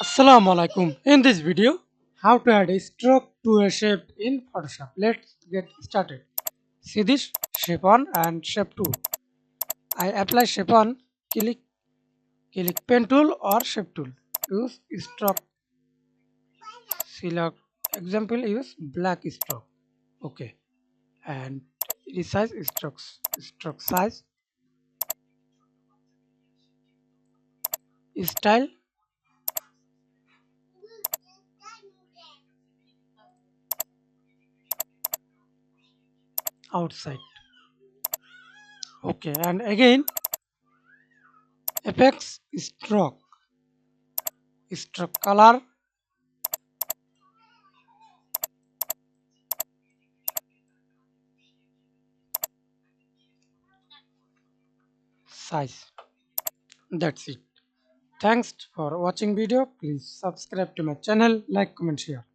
Assalamu alaikum. In this video, how to add a stroke to a shape in Photoshop. Let's get started. See this shape on and shape 2. I apply shape on, click pen tool or shape tool. Use stroke. Select example use black stroke. Okay. And resize strokes. Stroke size. Style outside. Okay. And again apex stroke. Stroke color size. That's it. Thanks for watching video. Please subscribe to my channel, like, comment, share.